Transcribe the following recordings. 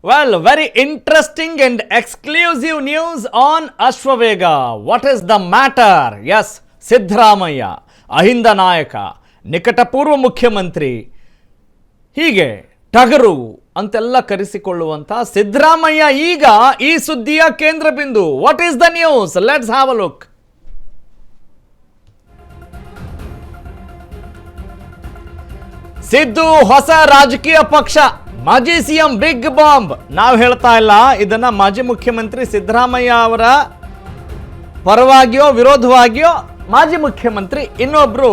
Well, very interesting and exclusive news on Ashwavega. What is the matter? Yes, Siddaramaiah Ahinda ನಾಯಕ, ನಿಕಟಪೂರ್ವ ಮುಖ್ಯಮಂತ್ರಿ, ಹೀಗೆ ಟಗರು ಅಂತೆಲ್ಲ ಕರೆಸಿಕೊಳ್ಳುವಂಥ ಸಿದ್ದರಾಮಯ್ಯ ಈಗ ಈ ಸುದ್ದಿಯ ಕೇಂದ್ರ ಬಿಂದು. What is the news? Let's have a look. Siddu ಹೊಸ ರಾಜಕೀಯ ಪಕ್ಷ, ಮಾಜಿ ಸಿಎಂ ಬಿಗ್ ಬಾಂಬ್. ನಾವು ಹೇಳ್ತಾ ಇಲ್ಲ ಇದನ್ನ ಮಾಜಿ ಮುಖ್ಯಮಂತ್ರಿ ಸಿದ್ದರಾಮಯ್ಯ ಅವರ ಪರವಾಗಿಯೋ ವಿರೋಧವಾಗಿಯೋ ಮಾಜಿ ಮುಖ್ಯಮಂತ್ರಿ ಇನ್ನೊಬ್ರು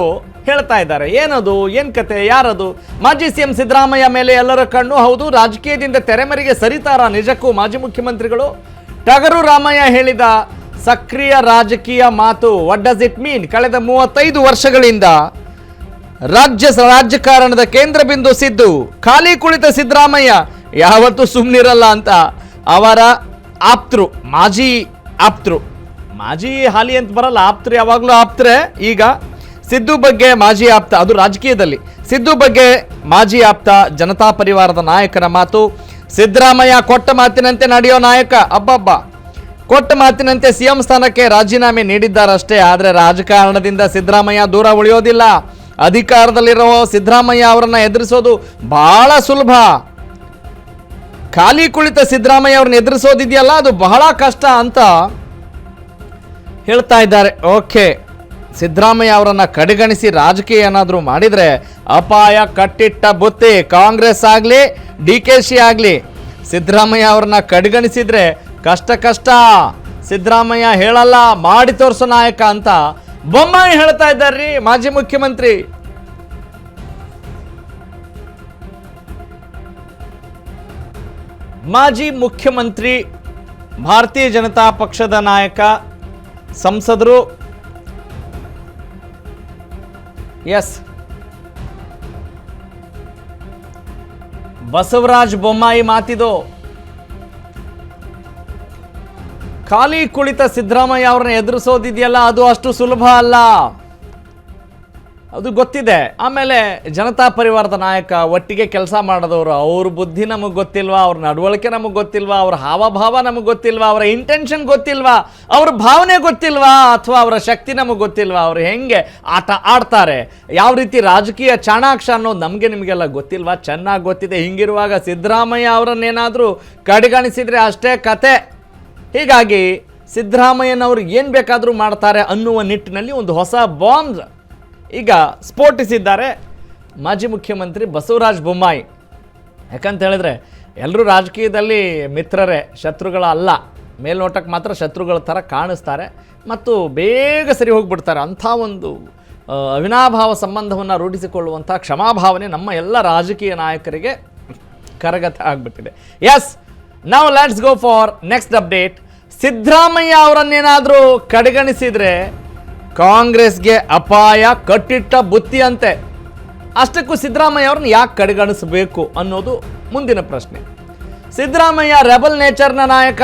ಹೇಳ್ತಾ ಇದ್ದಾರೆ. ಏನದು, ಏನ್ ಕತೆ, ಯಾರದು? ಮಾಜಿ ಸಿಎಂ ಸಿದ್ದರಾಮಯ್ಯ ಮೇಲೆ ಎಲ್ಲರ ಕಣ್ಣು. ಹೌದು, ರಾಜಕೀಯದಿಂದ ತೆರೆಮರೆಗೆ ಸರಿತಾರ ನಿಜಕ್ಕೂ ಮಾಜಿ ಮುಖ್ಯಮಂತ್ರಿಗಳು? ಟಗರು ರಾಮಯ್ಯ ಹೇಳಿದ ಸಕ್ರಿಯ ರಾಜಕೀಯ ಮಾತು. ವಾಟ್ ಡಸ್ ಇಟ್ ಮೀನ್? ಕಳೆದ 35 ವರ್ಷಗಳಿಂದ ರಾಜಕಾರಣದ ಕೇಂದ್ರ ಬಿಂದು ಸಿದ್ದು, ಖಾಲಿ ಕುಳಿತ ಸಿದ್ದರಾಮಯ್ಯ ಯಾವತ್ತೂ ಸುಮ್ಮನಿರಲ್ಲ ಅಂತ ಅವರ ಆಪ್ತರು, ಮಾಜಿ ಹಾಲಿ ಅಂತ ಬರಲ್ಲ, ಆಪ್ತರು ಯಾವಾಗಲೂ ಆಪ್ತರೆ. ಈಗ ಸಿದ್ದು ಬಗ್ಗೆ ಮಾಜಿ ಆಪ್ತ, ಅದು ರಾಜಕೀಯದಲ್ಲಿ. ಸಿದ್ದು ಬಗ್ಗೆ ಮಾಜಿ ಆಪ್ತ ಜನತಾ ಪರಿವಾರದ ನಾಯಕನ ಮಾತು. ಸಿದ್ದರಾಮಯ್ಯ ಕೊಟ್ಟ ಮಾತಿನಂತೆ ನಡೆಯೋ ನಾಯಕ. ಕೊಟ್ಟ ಮಾತಿನಂತೆ ಸಿಎಂ ಸ್ಥಾನಕ್ಕೆ ರಾಜೀನಾಮೆ ನೀಡಿದ್ದಾರಷ್ಟೇ. ಆದರೆ ರಾಜಕಾರಣದಿಂದ ಸಿದ್ದರಾಮಯ್ಯ ದೂರ ಉಳಿಯೋದಿಲ್ಲ. ಅಧಿಕಾರದಲ್ಲಿರೋ ಸಿದ್ದರಾಮಯ್ಯ ಅವರನ್ನ ಎದುರಿಸೋದು ಬಹಳ ಸುಲಭ. ಖಾಲಿ ಕುಳಿತ ಸಿದ್ದರಾಮಯ್ಯ ಅವ್ರನ್ನ ಎದುರಿಸೋದಿದೆಯಲ್ಲ, ಅದು ಬಹಳ ಕಷ್ಟ ಅಂತ ಹೇಳ್ತಾ ಇದ್ದಾರೆ. ಓಕೆ, ಸಿದ್ದರಾಮಯ್ಯ ಅವರನ್ನ ಕಡೆಗಣಿಸಿ ರಾಜಕೀಯ ಏನಾದರೂ ಮಾಡಿದರೆ ಅಪಾಯ ಕಟ್ಟಿಟ್ಟ ಬುತ್ತಿ. ಕಾಂಗ್ರೆಸ್ ಆಗಲಿ DKಶಿ ಆಗಲಿ ಸಿದ್ದರಾಮಯ್ಯ ಅವ್ರನ್ನ ಕಡೆಗಣಿಸಿದ್ರೆ ಕಷ್ಟ. ಸಿದ್ದರಾಮಯ್ಯ ಹೇಳಲ್ಲ, ಮಾಡಿ ತೋರಿಸೋ ನಾಯಕ ಅಂತ ಬೊಮ್ಮಾಯಿ ಹೇಳ್ತಾ ಇದ್ದಾರ್ರಿ, ಮಾಜಿ ಮುಖ್ಯಮಂತ್ರಿ. ಮಾಜಿ ಮುಖ್ಯಮಂತ್ರಿ, ಭಾರತೀಯ ಜನತಾ ಪಕ್ಷದ ನಾಯಕ, ಸಂಸದರು. ಎಸ್, ಬಸವರಾಜ ಬೊಮ್ಮಾಯಿ ಮಾತಿದು. ಖಾಲಿ ಕುಳಿತ ಸಿದ್ದರಾಮಯ್ಯ ಅವ್ರನ್ನ ಎದುರಿಸೋದಿದೆಯಲ್ಲ, ಅದು ಅಷ್ಟು ಸುಲಭ ಅಲ್ಲ, ಅದು ಗೊತ್ತಿದೆ. ಆಮೇಲೆ ಜನತಾ ಪರಿವಾರದ ನಾಯಕ, ಒಟ್ಟಿಗೆ ಕೆಲಸ ಮಾಡಿದವರು, ಅವ್ರ ಬುದ್ಧಿ ನಮಗೆ ಗೊತ್ತಿಲ್ವಾ, ಅವ್ರ ನಡವಳಿಕೆ ನಮಗೆ ಗೊತ್ತಿಲ್ವಾ, ಅವ್ರ ಹಾವಭಾವ ನಮಗೆ ಗೊತ್ತಿಲ್ವಾ, ಅವರ ಇಂಟೆನ್ಷನ್ ಗೊತ್ತಿಲ್ವಾ, ಅವ್ರ ಭಾವನೆ ಗೊತ್ತಿಲ್ವಾ, ಅಥವಾ ಅವರ ಶಕ್ತಿ ನಮಗೆ ಗೊತ್ತಿಲ್ವಾ, ಅವ್ರು ಹೆಂಗೆ ಆಟ ಆಡ್ತಾರೆ, ಯಾವ ರೀತಿ ರಾಜಕೀಯ ಚಾಣಾಕ್ಷ ಅನ್ನೋದು ನಮಗೆ ನಿಮಗೆಲ್ಲ ಗೊತ್ತಿಲ್ವಾ? ಚೆನ್ನಾಗಿ ಗೊತ್ತಿದೆ. ಹಿಂಗಿರುವಾಗ ಸಿದ್ದರಾಮಯ್ಯ ಅವರನ್ನೇನಾದರೂ ಕಡೆಗಣಿಸಿದರೆ ಅಷ್ಟೇ ಕತೆ. ಹೀಗಾಗಿ ಸಿದ್ದರಾಮಯ್ಯನವರು ಏನು ಬೇಕಾದರೂ ಮಾಡ್ತಾರೆ ಅನ್ನುವ ನಿಟ್ಟಿನಲ್ಲಿ ಒಂದು ಹೊಸ ಬಾಂಬ್ ಈಗ ಸ್ಫೋಟಿಸಿದ್ದಾರೆ ಮಾಜಿ ಮುಖ್ಯಮಂತ್ರಿ ಬಸವರಾಜ ಬೊಮ್ಮಾಯಿ. ಯಾಕಂತ ಹೇಳಿದ್ರೆ ಎಲ್ಲರೂ ರಾಜಕೀಯದಲ್ಲಿ ಮಿತ್ರರೇ, ಶತ್ರುಗಳ ಅಲ್ಲ. ಮೇಲ್ನೋಟಕ್ಕೆ ಮಾತ್ರ ಶತ್ರುಗಳ ಥರ ಕಾಣಿಸ್ತಾರೆ ಮತ್ತು ಬೇಗ ಸರಿ ಹೋಗಿಬಿಡ್ತಾರೆ. ಅಂಥ ಒಂದು ಅವಿನಾಭಾವ ಸಂಬಂಧವನ್ನು ರೂಢಿಸಿಕೊಳ್ಳುವಂಥ ಕ್ಷಮಾಭಾವನೆ ನಮ್ಮ ಎಲ್ಲ ರಾಜಕೀಯ ನಾಯಕರಿಗೆ ಕರಗತ ಆಗಿಬಿಟ್ಟಿದೆ. ಎಸ್, ನಾವು let's go for next update. Siddaramaiah ಅವರನ್ನೇನಾದರೂ ಕಡೆಗಣಿಸಿದರೆ ಕಾಂಗ್ರೆಸ್ಗೆ ಅಪಾಯ ಕಟ್ಟಿಟ್ಟ ಬುತ್ತಿ ಅಂತೆ. ಅಷ್ಟಕ್ಕೂ ಸಿದ್ದರಾಮಯ್ಯ ಅವ್ರನ್ನ ಯಾಕೆ ಕಡೆಗಣಿಸಬೇಕು ಅನ್ನೋದು ಮುಂದಿನ ಪ್ರಶ್ನೆ. ಸಿದ್ದರಾಮಯ್ಯ ರೆಬಲ್ ನೇಚರ್ನ ನಾಯಕ,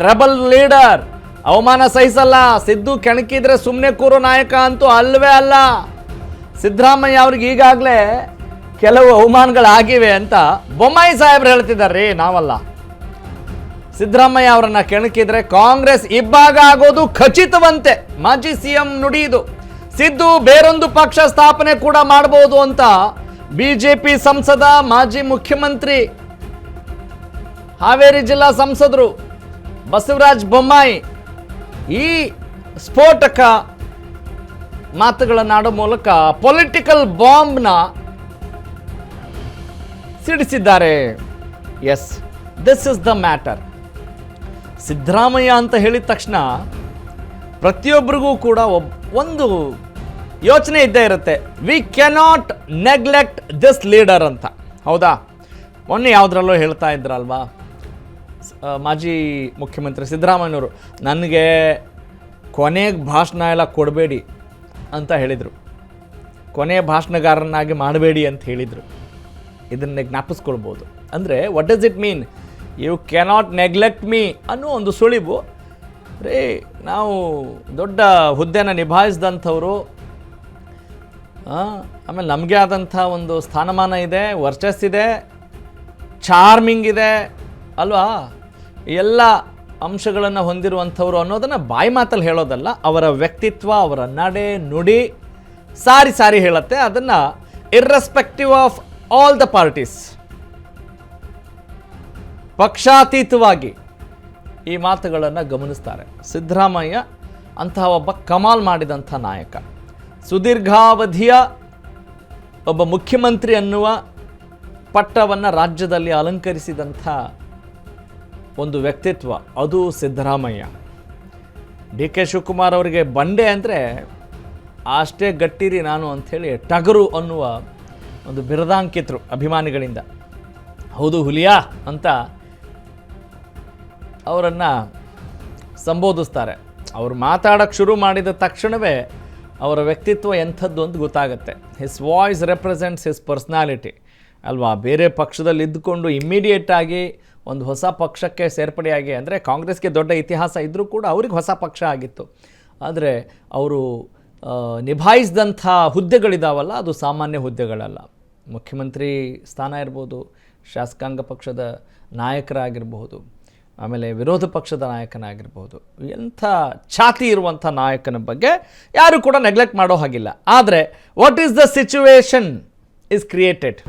ರೆಬಲ್ ಲೀಡರ್. ಅವಮಾನ ಸಹಿಸಲ್ಲ. ಸಿದ್ದು ಕೆಣಕಿದ್ರೆ ಸುಮ್ಮನೆ ಕೂರೋ ನಾಯಕ ಅಂತೂ ಅಲ್ವೇ ಅಲ್ಲ. ಸಿದ್ದರಾಮಯ್ಯ ಅವ್ರಿಗೆ ಈಗಾಗಲೇ ಕೆಲವು ಅವಮಾನಗಳಾಗಿವೆ ಅಂತ ಬೊಮ್ಮಾಯಿ ಸಾಹೇಬ್ರು ಹೇಳ್ತಿದ್ದಾರೆ, ನಾವಲ್ಲ. ಸಿದ್ದರಾಮಯ್ಯ ಅವರನ್ನ ಕೆಣಕಿದ್ರೆ ಕಾಂಗ್ರೆಸ್ ಇಬ್ಬಾಗ ಆಗೋದು ಖಚಿತವಂತೆ. ಮಾಜಿ ಸಿಎಂ ನುಡಿಯಿದು. ಸಿದ್ದು ಬೇರೊಂದು ಪಕ್ಷ ಸ್ಥಾಪನೆ ಕೂಡ ಮಾಡಬಹುದು ಅಂತ ಬಿಜೆಪಿ ಸಂಸದ, ಮಾಜಿ ಮುಖ್ಯಮಂತ್ರಿ, ಹಾವೇರಿ ಜಿಲ್ಲಾ ಸಂಸದರು ಬಸವರಾಜ ಬೊಮ್ಮಾಯಿ ಈ ಸ್ಫೋಟಕ ಮಾತುಗಳನ್ನಾಡೋ ಮೂಲಕ ಪೊಲಿಟಿಕಲ್ ಬಾಂಬ್ನ ಸಿಡಿಸಿದ್ದಾರೆ. Yes, this is the matter. Siddaramaiah ಅಂತ ಹೇಳಿದ ತಕ್ಷಣ ಪ್ರತಿಯೊಬ್ಬರಿಗೂ ಕೂಡ ಒಂದು ಯೋಚನೆ ಇದ್ದೇ ಇರುತ್ತೆ, we cannot neglect this leader ಅಂತ. ಹೌದಾ? ಮೊನ್ನೆ ಯಾವುದ್ರಲ್ಲೋ ಹೇಳ್ತಾ ಇದ್ರಲ್ವಾ ಮಾಜಿ ಮುಖ್ಯಮಂತ್ರಿ ಸಿದ್ದರಾಮಯ್ಯನವರು, ನನಗೆ ಕೊನೆಗೆ ಭಾಷಣ ಎಲ್ಲ ಕೊಡಬೇಡಿ ಅಂತ ಹೇಳಿದರು, ಕೊನೆಯ ಭಾಷಣಗಾರನಾಗಿ ಮಾಡಬೇಡಿ ಅಂತ ಹೇಳಿದರು. ಇದನ್ನೇ ಜ್ಞಾಪಿಸ್ಕೊಳ್ಬೋದು. ಅಂದರೆ what does it mean? You cannot neglect me ಅನ್ನೋ ಒಂದು ಸುಳಿವು. ರೀ, ನಾವು ದೊಡ್ಡ ಹುದ್ದೆನ ನಿಭಾಯಿಸಿದಂಥವರು, ಆಮೇಲೆ ನಮಗೆ ಆದಂಥ ಒಂದು ಸ್ಥಾನಮಾನ ಇದೆ, ವರ್ಚಸ್ಸಿದೆ, ಚಾರ್ಮಿಂಗ್ ಇದೆ ಅಲ್ವಾ, ಎಲ್ಲ ಅಂಶಗಳನ್ನು ಹೊಂದಿರುವಂಥವ್ರು ಅನ್ನೋದನ್ನು ಬಾಯಿ ಮಾತಲ್ಲಿ ಹೇಳೋದಲ್ಲ, ಅವರ ವ್ಯಕ್ತಿತ್ವ, ಅವರ ನಡೆ ನುಡಿ ಸಾರಿ ಸಾರಿ ಹೇಳುತ್ತೆ. ಅದನ್ನು irrespective of all the parties, ಪಕ್ಷಾತೀತವಾಗಿ ಈ ಮಾತುಗಳನ್ನು ಗಮನಿಸ್ತಾರೆ. ಸಿದ್ದರಾಮಯ್ಯ ಅಂತಹ ಒಬ್ಬ ಕಮಾಲ್ ಮಾಡಿದಂಥ ನಾಯಕ, ಸುದೀರ್ಘಾವಧಿಯ ಒಬ್ಬ ಮುಖ್ಯಮಂತ್ರಿ ಅನ್ನುವ ಪಟ್ಟವನ್ನು ರಾಜ್ಯದಲ್ಲಿ ಅಲಂಕರಿಸಿದಂಥ ಒಂದು ವ್ಯಕ್ತಿತ್ವ, ಅದು ಸಿದ್ದರಾಮಯ್ಯ. ಡಿ ಕೆ ಶಿವಕುಮಾರ್ ಅವರಿಗೆ ಬಂಡೆ ಅಂದರೆ ಅಷ್ಟೇ ಗಟ್ಟಿರಿ ನಾನು ಅಂಥೇಳಿ ಟಗರು ಅನ್ನುವ ಒಂದು ಬಿರುದಾಂಕಿತರು ಅಭಿಮಾನಿಗಳಿಂದ. ಹೌದು ಹುಲಿಯಾ ಅಂತ ಅವರನ್ನು ಸಂಬೋಧಿಸ್ತಾರೆ. ಅವರು ಮಾತಾಡೋಕ್ಕೆ ಶುರು ಮಾಡಿದ ತಕ್ಷಣವೇ ಅವರ ವ್ಯಕ್ತಿತ್ವ ಎಂಥದ್ದು ಅಂತ ಗೊತ್ತಾಗುತ್ತೆ. His voice represents his personality ಅಲ್ವಾ. ಬೇರೆ ಪಕ್ಷದಲ್ಲಿ ಇದ್ದುಕೊಂಡು ಇಮ್ಮಿಡಿಯೇಟಾಗಿ ಒಂದು ಹೊಸ ಪಕ್ಷಕ್ಕೆ ಸೇರ್ಪಡೆಯಾಗಿ, ಅಂದರೆ ಕಾಂಗ್ರೆಸ್ಗೆ ದೊಡ್ಡ ಇತಿಹಾಸ ಇದ್ದರೂ ಕೂಡ ಅವ್ರಿಗೆ ಹೊಸ ಪಕ್ಷ ಆಗಿತ್ತು. ಆದರೆ ಅವರು ನಿಭಾಯಿಸಿದಂಥ ಹುದ್ದೆಗಳಿದಾವಲ್ಲ, ಅದು ಸಾಮಾನ್ಯ ಹುದ್ದೆಗಳಲ್ಲ. ಮುಖ್ಯಮಂತ್ರಿ ಸ್ಥಾನ ಇರ್ಬೋದು, ಶಾಸಕಾಂಗ ಪಕ್ಷದ ನಾಯಕರಾಗಿರ್ಬೋದು, ಆಮೇಲೆ ವಿರೋಧ ಪಕ್ಷದ ನಾಯಕನಾಗಿರ್ಬೋದು. ಎಂಥ ಛಾತಿ ಇರುವಂಥ ನಾಯಕನ ಬಗ್ಗೆ ಯಾರು ಕೂಡ ನೆಗ್ಲೆಕ್ಟ್ ಮಾಡೋ ಹಾಗಿಲ್ಲ. ಆದರೆ what is the situation is created.